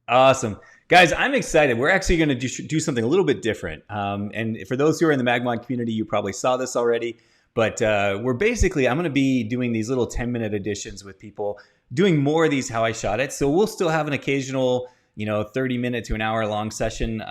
Awesome. Guys, I'm excited. We're actually going to do something a little bit different. And for those who are in the MagMod community, you probably saw this already. But we're basically, I'm going to be doing these little 10-minute editions with people, doing more of these how I shot it. So we'll still have an occasional, 30-minute to an hour long session.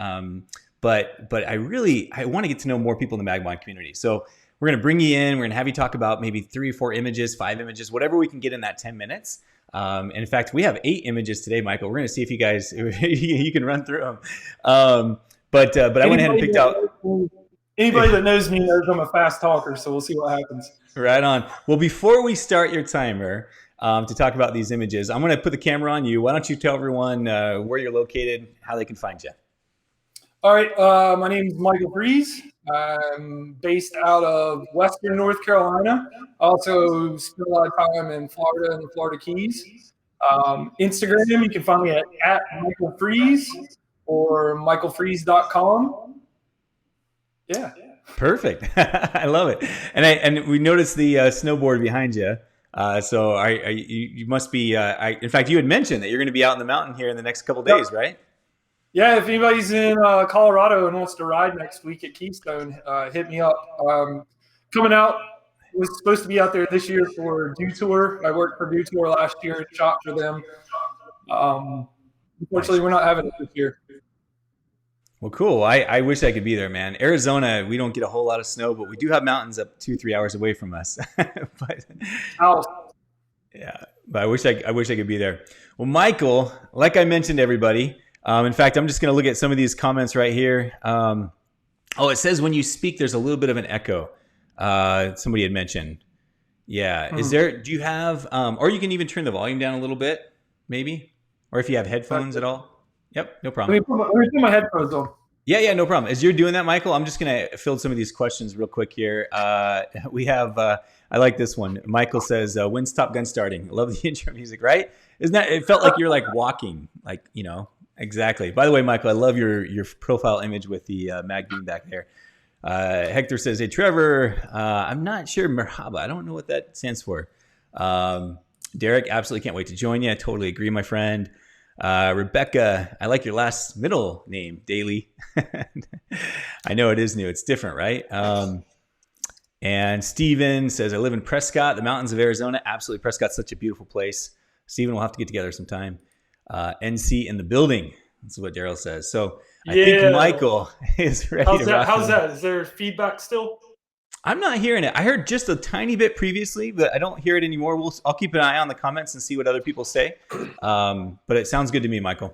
But I want to get to know more people in the MagMod community. So we're going to bring you in. We're going to have you talk about maybe 3 or 4 images, 5 images, whatever we can get in that 10 minutes. And in fact, we have 8 images today, Michael. We're going to see if you guys you can run through them. But I went ahead and picked out. Anybody that knows me knows I'm a fast talker, so we'll see what happens. Right on. Well, before we start your timer to talk about these images, I'm going to put the camera on you. Why don't you tell everyone where you're located, how they can find you? All right. My name is Michael Freas. I'm based out of Western North Carolina. Also spend a lot of time in Florida and the Florida Keys. Instagram, you can find me at Michael Freas or michaelfreas.com. Yeah. Perfect. I love it. And we noticed the snowboard behind you. So you must be. In fact, you had mentioned that you're going to be out in the mountain here in the next couple of days, right? Yeah, if anybody's in Colorado and wants to ride next week at Keystone, hit me up. Coming out, was supposed to be out there this year for Dew Tour. I worked for Dew Tour last year and shot for them. Unfortunately, we're not having it this year. Well, cool. I wish I could be there, man. Arizona, we don't get a whole lot of snow, but we do have mountains up 2-3 hours away from us. But I wish I could be there. Well, Michael, like I mentioned to everybody, in fact, I'm just going to look at some of these comments right here. It says when you speak, there's a little bit of an echo. Somebody had mentioned. Yeah. Do you have, or you can even turn the volume down a little bit, maybe, or if you have headphones at all. Yep, no problem. Let me put my headphones on. Yeah, no problem. As you're doing that, Michael, I'm just going to fill some of these questions real quick here. We have, I like this one. Michael says, when's Top Gun starting? I love the intro music, right? Isn't that, it felt like you're like walking, like, exactly. By the way, Michael, I love your profile image with the mag beam back there. Hector says, hey, Trevor, I'm not sure, Merhaba. I don't know what that stands for. Derek, absolutely can't wait to join you. I totally agree, my friend. Rebecca, I like your last middle name, Daly. I know it is new. It's different, right? And Steven says, I live in Prescott, the mountains of Arizona. Absolutely. Prescott's such a beautiful place. Steven, we'll have to get together sometime. NC in the building. That's what Daryl says. So I think Michael is ready to rock. How's that? Is there feedback still? I'm not hearing it. I heard just a tiny bit previously, but I don't hear it anymore. I'll keep an eye on the comments and see what other people say. But it sounds good to me, Michael.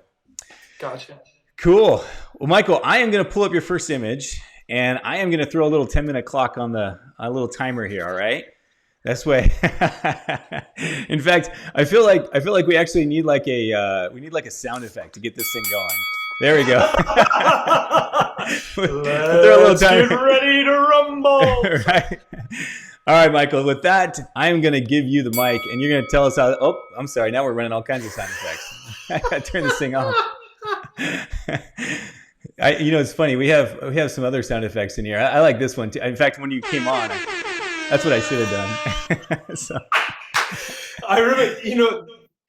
Gotcha. Cool. Well, Michael, I am going to pull up your first image, and I am going to throw a little 10-minute clock on a little timer here. All right. That's way. In fact, I feel like we actually need like a sound effect to get this thing going. There we go. Let's get ready to rumble. Right. All right, Michael. With that, I'm going to give you the mic, and you're going to tell us how. Oh, I'm sorry. Now we're running all kinds of sound effects. I got to turn this thing off. It's funny. We have some other sound effects in here. I like this one too. In fact, when you came on, that's what I should have done. So. I remember,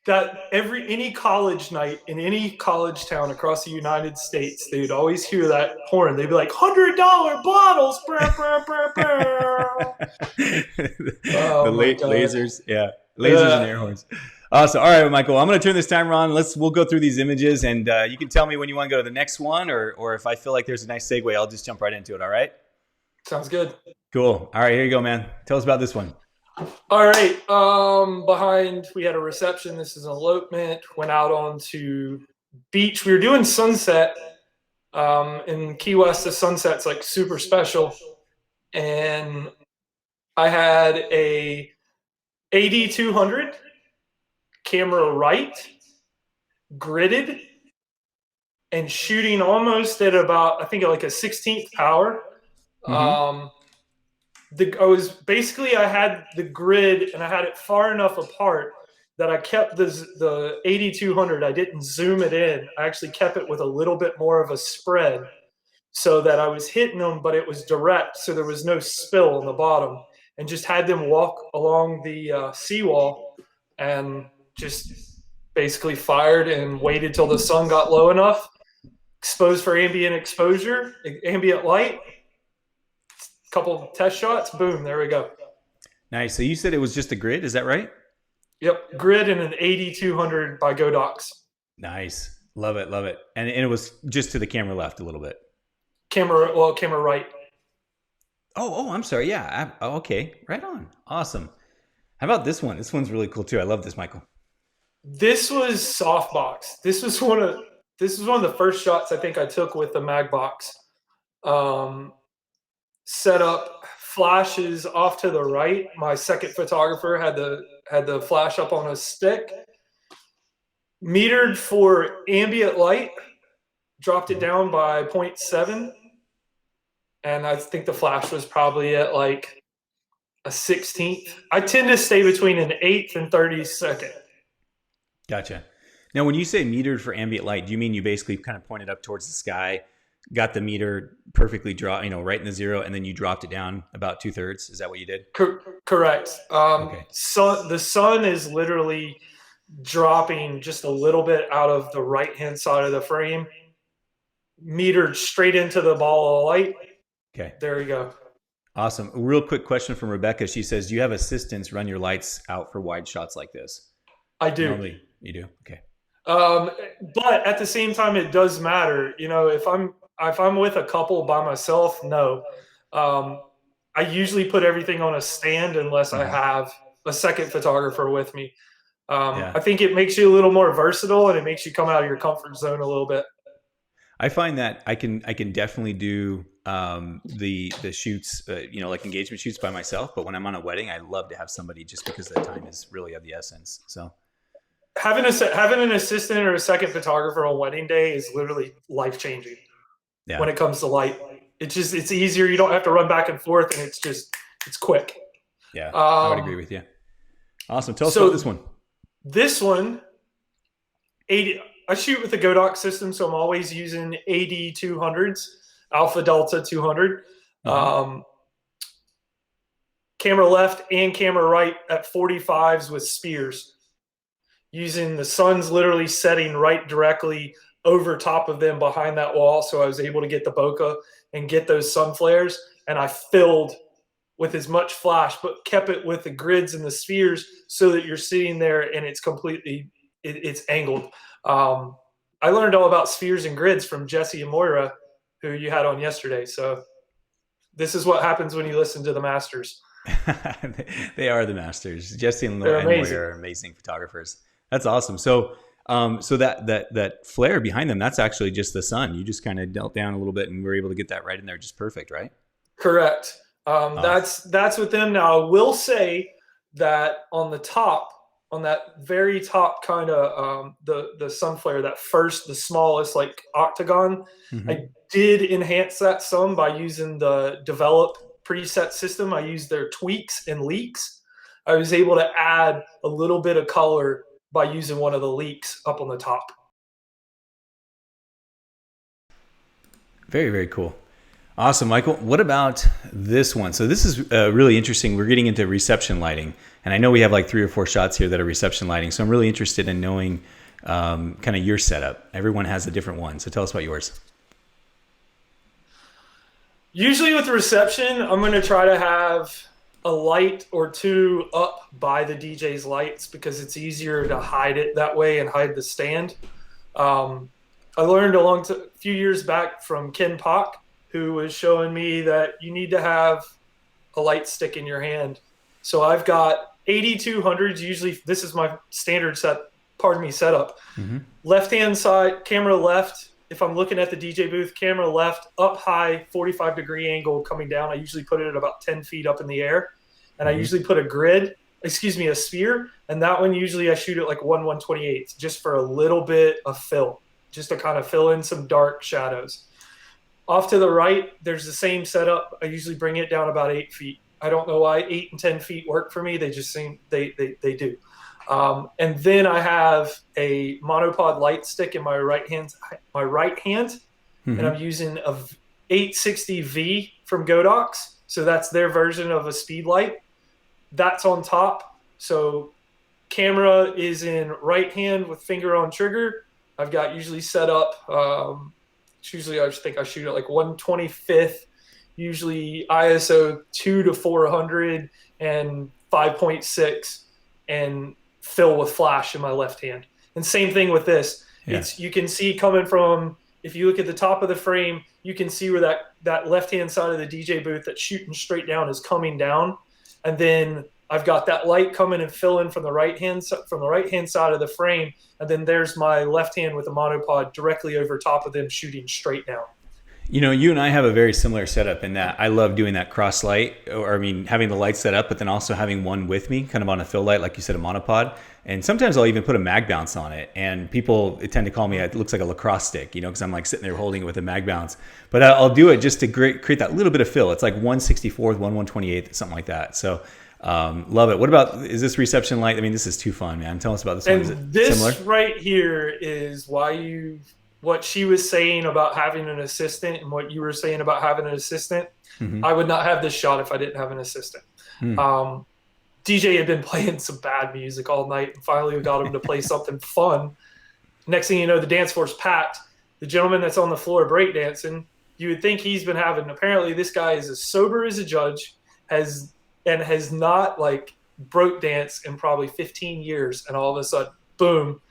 that any college night in any college town across the United States, they'd always hear that horn. They'd be like, $100 bottles. Lasers. Yeah. Lasers and air horns. Awesome. All right, Michael, I'm going to turn this timer on. We'll go through these images, and you can tell me when you want to go to the next one, or if I feel like there's a nice segue, I'll just jump right into it. All right? Sounds good. Cool. All right, here you go, man. Tell us about this one. All right. Behind, we had a reception. This is an elopement. Went out onto beach. We were doing sunset. In Key West, the sunset's like super special. And I had a AD200 camera right, gridded, and shooting almost at about, I think, like a 16th power. Mm-hmm. I had the grid and I had it far enough apart that I kept the 8200. I didn't zoom it in. I actually kept it with a little bit more of a spread so that I was hitting them, but it was direct. So there was no spill on the bottom, and just had them walk along the seawall and just basically fired and waited till the sun got low enough, exposed for ambient exposure, ambient light, couple of test shots, boom, there we go. Nice. So you said it was just a grid, is that right? Yep, grid and an 8200 by Godox. Nice. Love it, love it. And it was just to the camera left a little bit. Camera right. Oh, I'm sorry. Yeah. Okay. Right on. Awesome. How about this one? This one's really cool too. I love this, Michael. This was softbox. This was one of the first shots I think I took with the MagBox. Set up flashes off to the right. My second photographer had the flash up on a stick. Metered for ambient light, dropped it down by 0.7. And I think the flash was probably at like a 16th. I tend to stay between an 1/8 and 32nd. Gotcha. Now, when you say metered for ambient light, do you mean you basically kind of pointed up towards the sky, got the meter perfectly right in the zero, and then you dropped it down about 2/3? Is that what you did? Correct. Okay. So the sun is literally dropping just a little bit out of the right-hand side of the frame, metered straight into the ball of light. Okay. There we go. Awesome. A real quick question from Rebecca. She says, do you have assistants run your lights out for wide shots like this? I do. Normally, you do? Okay. But at the same time, it does matter. You know, if I'm with a couple by myself, no. I usually put everything on a stand unless I have a second photographer with me. I think it makes you a little more versatile and it makes you come out of your comfort zone a little bit. I find that I can definitely do the shoots, like engagement shoots by myself. But when I'm on a wedding, I love to have somebody just because the time is really of the essence. So having an assistant or a second photographer on wedding day is literally life changing. Yeah. When it comes to light, it's easier. You don't have to run back and forth, and it's quick. Yeah, I would agree with you. Awesome. Tell us about this one. This one, I shoot with the Godox system, so I'm always using AD 200s, Alpha Delta 200. Camera left and camera right at 45s with spheres. Using the sun's literally setting right directly over top of them behind that wall, so I was able to get the bokeh and get those sun flares, and I filled with as much flash, but kept it with the grids and the spheres so that you're sitting there and it's completely, it's angled. I learned all about spheres and grids from Jesse and Moira, who you had on yesterday. So this is what happens when you listen to the masters. They are the masters. Jesse and Moira are amazing photographers. That's awesome. So that flare behind them, that's actually just the sun. You just kind of dealt down a little bit and were able to get that right in there just perfect, right? Correct. That's with them. Now I will say that on the top, on that very top kind of the sun flare, the smallest like octagon, I did enhance that some by using the develop preset system. I used their tweaks and leaks. I was able to add a little bit of color by using one of the leaks up on the top. Very, very cool. Awesome, Michael. What about this one? So this is really interesting. We're getting into reception lighting. And I know we have like 3 or 4 shots here that are reception lighting. So I'm really interested in knowing kind of your setup. Everyone has a different one. So tell us about yours. Usually with the reception, I'm going to try to have a light or 2 up by the DJ's lights because it's easier to hide it that way and hide the stand. I learned a few years back from Ken Pock, who was showing me that you need to have a light stick in your hand. So I've got 8200s. Usually this is my standard setup. Left-hand side, camera left. If I'm looking at the DJ booth, camera left, up high, 45-degree angle coming down. I usually put it at about 10 feet up in the air. And I usually put a sphere. And that one, usually I shoot it like 1/128 just for a little bit of fill, just to kind of fill in some dark shadows. Off to the right, there's the same setup. I usually bring it down about 8 feet. I don't know why 8 and 10 feet work for me. They just seem, they do. And then I have a monopod light stick in my right hand, and I'm using a 860V from Godox. So that's their version of a speed light. That's on top. So camera is in right hand with finger on trigger. I've got usually set up, it's usually I think I shoot at like 1/25th, usually ISO 2 to 400 and 5.6, and fill with flash in my left hand. And same thing with this. Yeah. You can see coming from, if you look at the top of the frame, you can see where that left-hand side of the DJ booth that's shooting straight down is coming down. And then I've got that light coming and filling from the right-hand side of the frame. And then there's my left hand with a monopod directly over top of them shooting straight down. You know, you and I have a very similar setup in that I love doing that cross light, or I mean, having the light set up, but then also having one with me, kind of on a fill light, like you said, a monopod. And sometimes I'll even put a mag bounce on it. And people tend to call me, it looks like a lacrosse stick, you know, because I'm like sitting there holding it with a mag bounce. But I'll do it just to create that little bit of fill. It's like 1/64th, 1/128th, something like that. So love it. What about, is this reception light? I mean, this is too fun, man. Tell us about this one. Is it this similar? Right here is what she was saying about having an assistant and what you were saying about having an assistant. Mm-hmm. I would not have this shot if I didn't have an assistant. DJ had been playing some bad music all night, and finally we got him to play something fun. Next thing you know, the dance floor's packed. The gentleman that's on the floor breakdancing, you would think he's been having, apparently this guy is as sober as a judge, has not like broke dance in probably 15 years. And all of a sudden, boom,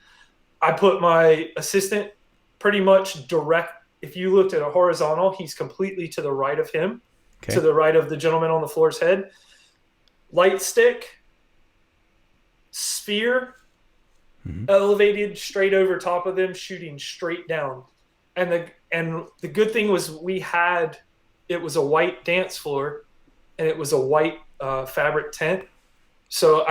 I put my assistant pretty much direct. If you looked at a horizontal, he's completely to the right of him, to the right of the gentleman on the floor's head. Light stick, sphere, elevated straight over top of them, shooting straight down. And the good thing was it was a white dance floor, and it was a white fabric tent. So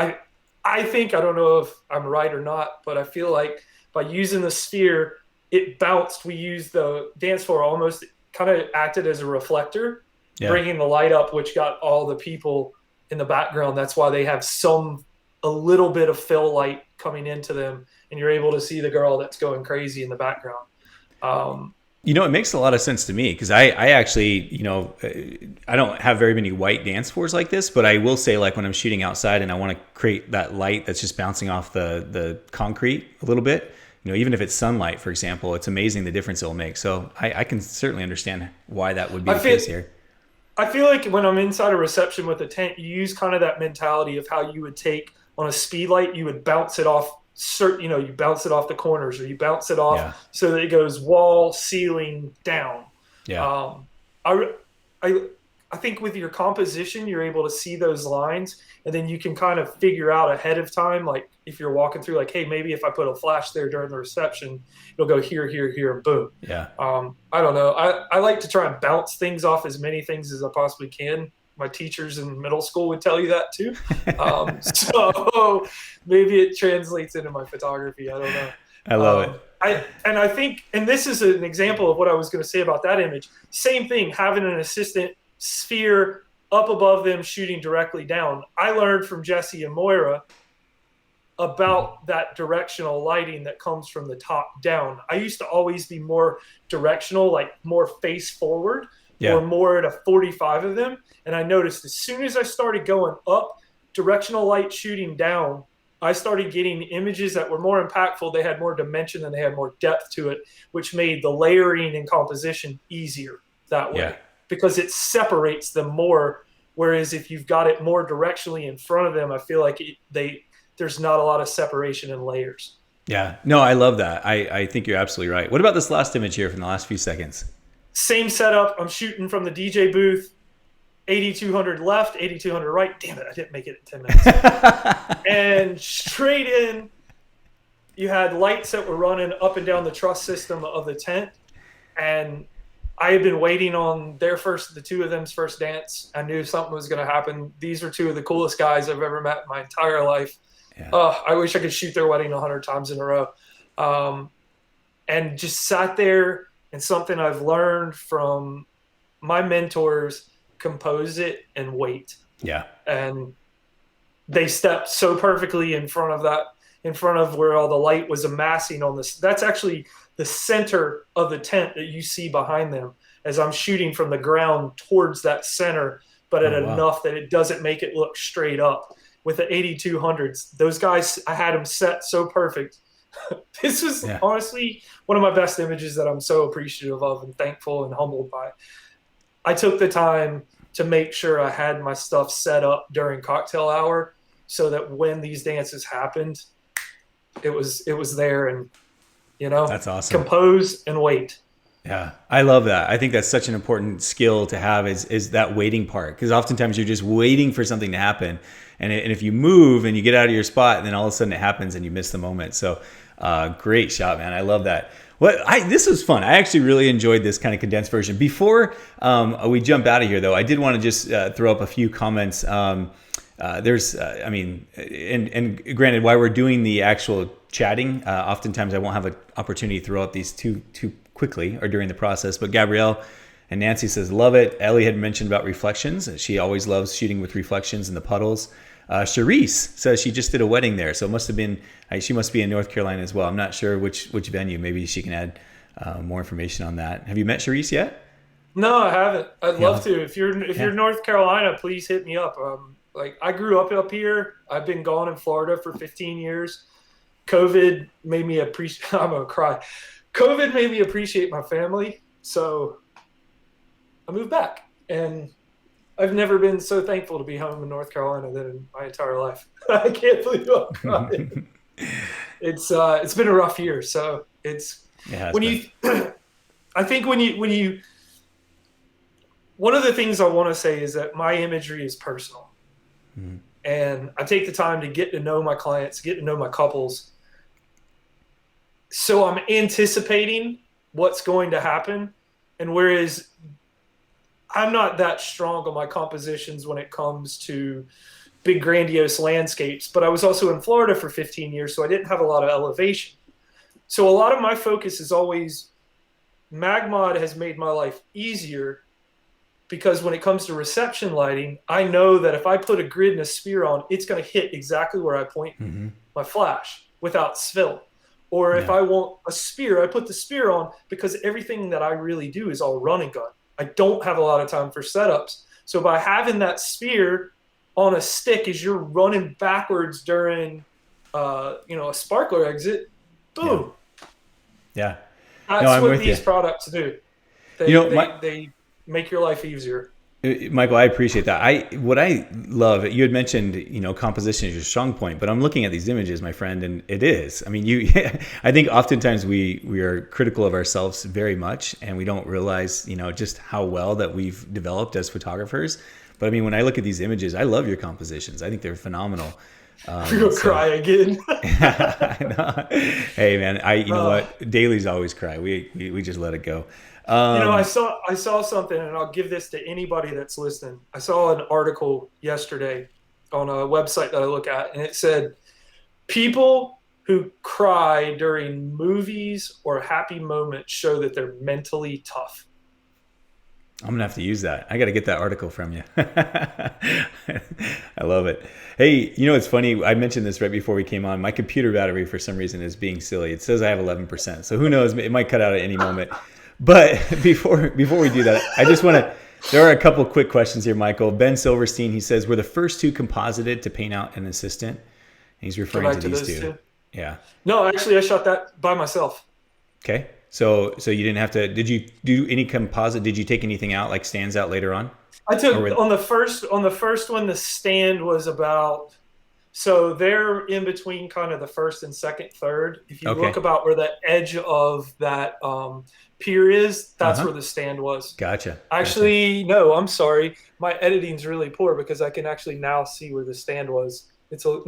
I think, I don't know if I'm right or not, but I feel like by using the sphere, it bounced. We used the dance floor, almost kind of acted as a reflector, bringing the light up, which got all the people in the background. That's why they have a little bit of fill light coming into them, and you're able to see the girl that's going crazy in the background. You know, it makes a lot of sense to me, because I actually, you know, I don't have very many white dance floors like this, but I will say, like, when I'm shooting outside and I want to create that light that's just bouncing off the concrete a little bit, you know, even if it's sunlight, for example, it's amazing the difference it'll make. So I can certainly understand why that would be the case here. I feel like when I'm inside a reception with a tent, you use kind of that mentality of how you would take on a speed light, you would bounce it off you bounce it off the corners, or you bounce it off so that it goes wall, ceiling, down. Yeah. I think with your composition, you're able to see those lines, and then you can kind of figure out ahead of time, like if you're walking through, like, hey, maybe if I put a flash there during the reception, it'll go here, here, here, and boom. Yeah. I don't know. I like to try and bounce things off as many things as I possibly can. My teachers in middle school would tell you that too. So maybe it translates into my photography. I don't know. I love it. I think, and this is an example of what I was going to say about that image. Same thing, having an assistant sphere up above them shooting directly down. I learned from Jesse and Moira about that directional lighting that comes from the top down. I used to always be more directional, like more face forward, or more at a 45 of them. And I noticed as soon as I started going up, directional light shooting down, I started getting images that were more impactful. They had more dimension and they had more depth to it, which made the layering and composition easier that way, because it separates them more. Whereas if you've got it more directionally in front of them, I feel like there's not a lot of separation in layers. Yeah, no, I love that. I think you're absolutely right. What about this last image here from the last few seconds? Same setup. I'm shooting from the DJ booth, 8200 left, 8200 right. Damn it, I didn't make it in 10 minutes. And straight in, you had lights that were running up and down the truss system of the tent. And I had been waiting on the two of them's first dance. I knew something was going to happen. These are two of the coolest guys I've ever met in my entire life. Yeah. I wish I could shoot their wedding 100 times in a row. And just sat there, and something I've learned from my mentors, compose it and wait. Yeah. And they stepped so perfectly in front of where all the light was amassing on this. That's actually the center of the tent that you see behind them, as I'm shooting from the ground towards that center, but at enough that it doesn't make it look straight up. with the 8200s. Those guys, I had them set so perfect. This was honestly one of my best images that I'm so appreciative of and thankful and humbled by. I took the time to make sure I had my stuff set up during cocktail hour so that when these dances happened, it was there, and that's awesome. Compose and wait. Yeah, I love that. I think that's such an important skill to have is that waiting part, because oftentimes you're just waiting for something to happen, and if you move and you get out of your spot, and then all of a sudden it happens and you miss the moment. So great shot, man. I love that. This was fun. I actually really enjoyed this kind of condensed version. Before we jump out of here, though, I did want to just throw up a few comments. And granted, while we're doing the actual chatting, oftentimes I won't have an opportunity to throw up these too quickly or during the process. But Gabrielle and Nancy says, love it. Ellie had mentioned about reflections. She always loves shooting with reflections in the puddles. Charisse says she just did a wedding there, so it must have been. She must be in North Carolina as well. I'm not sure which venue. Maybe she can add more information on that. Have you met Charisse yet? No, I haven't. I'd love to. If you're North Carolina, please hit me up. I grew up here. I've been gone in Florida for 15 years. COVID made me appreciate. I'm gonna cry. COVID made me appreciate my family, so I moved back, and I've never been so thankful to be home in North Carolina than in my entire life. I can't believe I'm crying. It's been a rough year. So I think when you one of the things I want to say is that my imagery is personal, and I take the time to get to know my clients, get to know my couples. So I'm anticipating what's going to happen, and whereas I'm not that strong on my compositions when it comes to big grandiose landscapes, but I was also in Florida for 15 years, so I didn't have a lot of elevation. So a lot of my focus is always, MagMod has made my life easier because when it comes to reception lighting, I know that if I put a grid and a sphere on, it's going to hit exactly where I point my flash without spill. Or if I want a sphere, I put the sphere on because everything that I really do is all run and gun. I don't have a lot of time for setups. So by having that sphere on a stick as you're running backwards during, a sparkler exit, boom. Yeah. That's what these products do. They make your life easier. Michael, I appreciate that. What I love, you had mentioned, composition is your strong point, but I'm looking at these images, my friend, and it is. I mean, I think oftentimes we are critical of ourselves very much, and we don't realize, just how well that we've developed as photographers. But I mean, when I look at these images, I love your compositions. I think they're phenomenal. You'll cry again. I know. Hey, man, you know what? Dailies always cry. We just let it go. I saw something, and I'll give this to anybody that's listening. I saw an article yesterday on a website that I look at, and it said people who cry during movies or happy moments show that they're mentally tough. I'm going to have to use that. I got to get that article from you. I love it. Hey, it's funny. I mentioned this right before we came on. My computer battery, for some reason, is being silly. It says I have 11%. So who knows? It might cut out at any moment. But before we do that, I just want to, there are a couple quick questions here, Michael. Ben Silverstein, he says, we're the first two composited to paint out an assistant. And he's referring to these two. Yeah. No, actually, I shot that by myself. Okay. So you didn't have to, did you do any composite? Did you take anything out, like stands out later on? I took, on the first one, the stand was about, so they're in between kind of the first and second, third. If you look about where the edge of that pier is, that's where the stand was. Gotcha. Actually, no, I'm sorry. My editing's really poor because I can actually now see where the stand was. That's funny.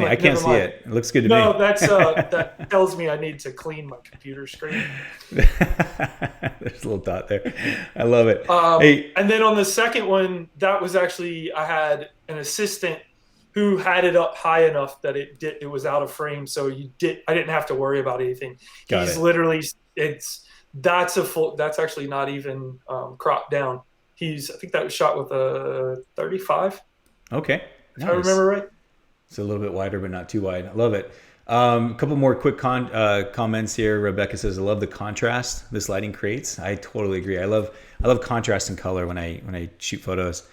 I can't see it. It looks good to me. No, that tells me I need to clean my computer screen. There's a little dot there. I love it. Hey. And then on the second one, that was actually, I had an assistant who had it up high enough that it was out of frame, so I didn't have to worry about anything. Literally, that's actually not even cropped down. I think that was shot with a 35. Okay, nice. If I remember right. It's a little bit wider, but not too wide. I love it. A couple more quick comments here. Rebecca says, "I love the contrast this lighting creates." I totally agree. I love contrast and color when I shoot photos.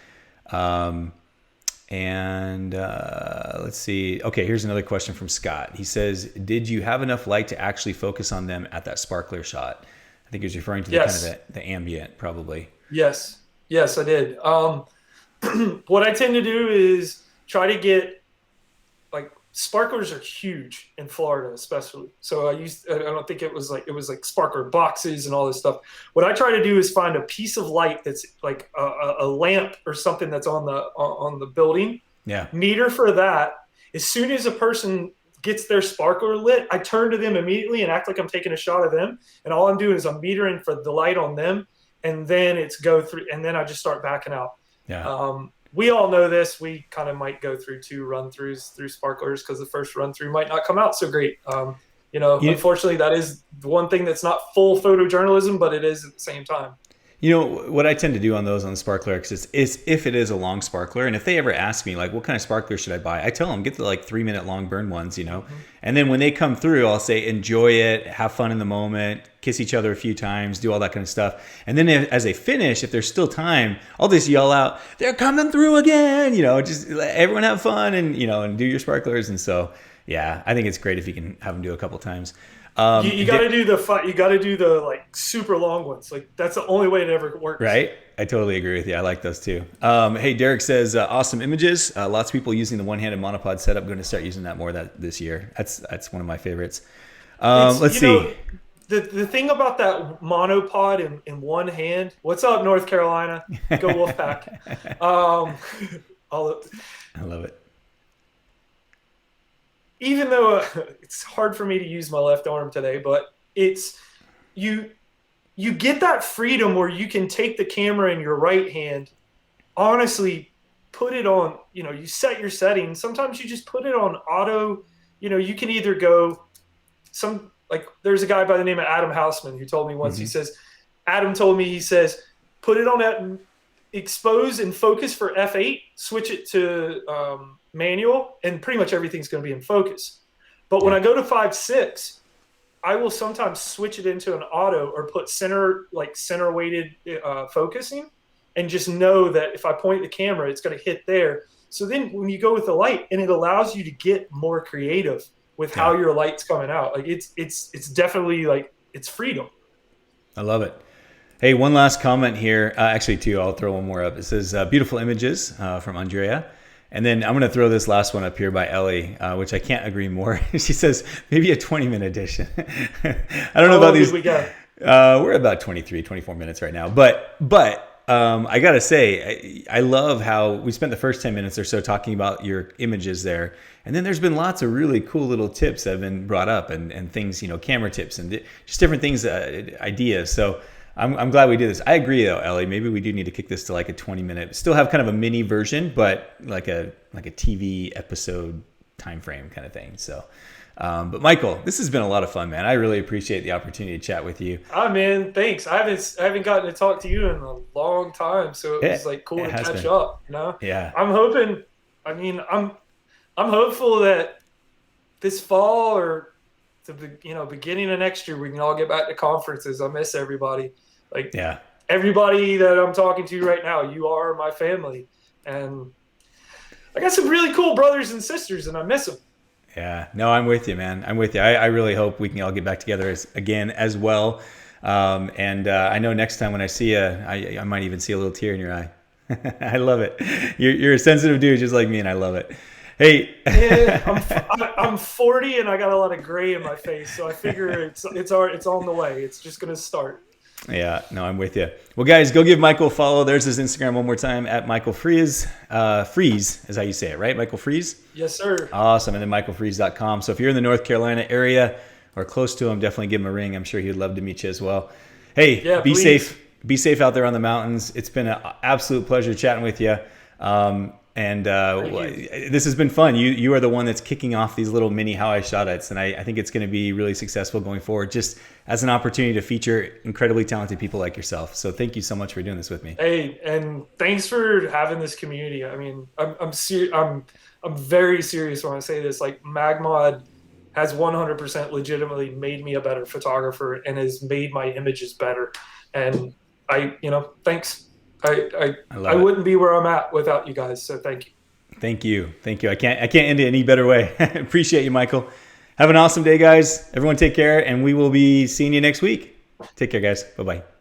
And let's see. Okay, here's another question from Scott. He says, did you have enough light to actually focus on them at that sparkler shot? I think he was referring to the Yes. kind of the ambient, probably. Yes. Yes, I did. What I tend to do is try to get, like, sparklers are huge in Florida, especially. So I don't think it was like sparkler boxes and all this stuff. What I try to do is find a piece of light that's like a lamp or something that's on the building. Yeah. Meter for that. As soon as a person gets their sparkler lit, I turn to them immediately and act like I'm taking a shot of them. And all I'm doing is I'm metering for the light on them, and then it's go through, and then I just start backing out. Yeah. We all know this. We kind of might go through 2 run-throughs through sparklers because the first run-through might not come out so great. Unfortunately, that is the one thing that's not full photojournalism, but it is at the same time. You know, what I tend to do on those on the sparkler is if it is a long sparkler, and if they ever ask me, like, what kind of sparkler should I buy? I tell them, get the, like, 3-minute long burn ones, Mm-hmm. And then when they come through, I'll say, enjoy it, have fun in the moment, kiss each other a few times, do all that kind of stuff. And then as they finish, if there's still time, I'll just yell out, they're coming through again, just let everyone have fun and do your sparklers. And so, yeah, I think it's great if you can have them do a couple times. You got to do the like super long ones. Like, that's the only way it ever works. Right. I totally agree with you. I like those too. Hey, Derek says, awesome images. Lots of people using the one-handed monopod setup. Going to start using that more this year. That's one of my favorites. Let's see. The thing about that monopod in one hand. What's up, North Carolina? Go Wolfpack. I love it. Even though it's hard for me to use my left arm today, but it's you get that freedom where you can take the camera in your right hand, honestly, put it on, you set your settings. Sometimes you just put it on auto. You can either go there's a guy by the name of Adam Houseman who told me once, mm-hmm. He says, put it on that expose and focus for F8, switch it to manual, and pretty much everything's going to be in focus. But when I go to 5.6, I will sometimes switch it into an auto or put center weighted focusing, and just know that if I point the camera, it's going to hit there. So then when you go with the light, and it allows you to get more creative with how your light's coming out. Like, it's definitely, like, it's freedom. I love it. Hey, one last comment here. Actually, 2. I'll throw one more up. It says, beautiful images from Andrea. And then I'm going to throw this last one up here by Ellie, which I can't agree more. She says, maybe a 20-minute edition. I don't know about these. We got? We're about 23, 24 minutes right now. But I got to say, I love how we spent the first 10 minutes or so talking about your images there. And then there's been lots of really cool little tips that have been brought up and things, camera tips and just different things, ideas. So I'm glad we did this. I agree, though, Ellie. Maybe we do need to kick this to like a 20-minute. Still have kind of a mini version, but like a TV episode time frame kind of thing. So, but Michael, this has been a lot of fun, man. I really appreciate the opportunity to chat with you. Oh, man, thanks. I haven't gotten to talk to you in a long time, so it was like cool to catch up. Yeah. I'm hoping. I mean, I'm hopeful that this fall or the beginning of next year we can all get back to conferences. I miss everybody. Everybody that I'm talking to right now, you are my family. And I got some really cool brothers and sisters, and I miss them. Yeah. No, I'm with you, man. I'm with you. I really hope we can all get back together again as well. I know next time when I see you, I might even see a little tear in your eye. I love it. You're a sensitive dude just like me, and I love it. Hey. Yeah, I'm 40 and I got a lot of gray in my face, so I figure it's on the way. It's just gonna start. Yeah, no, I'm with you. Well, guys, go give Michael a follow. There's his Instagram one more time at Michael Freas. Freas is how you say it, right? Michael Freas? Yes, sir. Awesome. And then michaelfreas.com. So if you're in the North Carolina area or close to him, definitely give him a ring. I'm sure he'd love to meet you as well. Hey, be safe. Be safe out there on the mountains. It's been an absolute pleasure chatting with you. This has been fun. You are the one that's kicking off these little mini How I Shot It's, and I think it's going to be really successful going forward, just as an opportunity to feature incredibly talented people like yourself. So thank you so much for doing this with me. Hey, and thanks for having this community. I mean, I'm very serious when I say this. Like, MagMod has 100% legitimately made me a better photographer and has made my images better. And thanks. I wouldn't be where I'm at without you guys, so thank you. Thank you. Thank you. I can't end it any better way. Appreciate you, Michael. Have an awesome day, guys. Everyone take care, and we will be seeing you next week. Take care, guys. Bye-bye.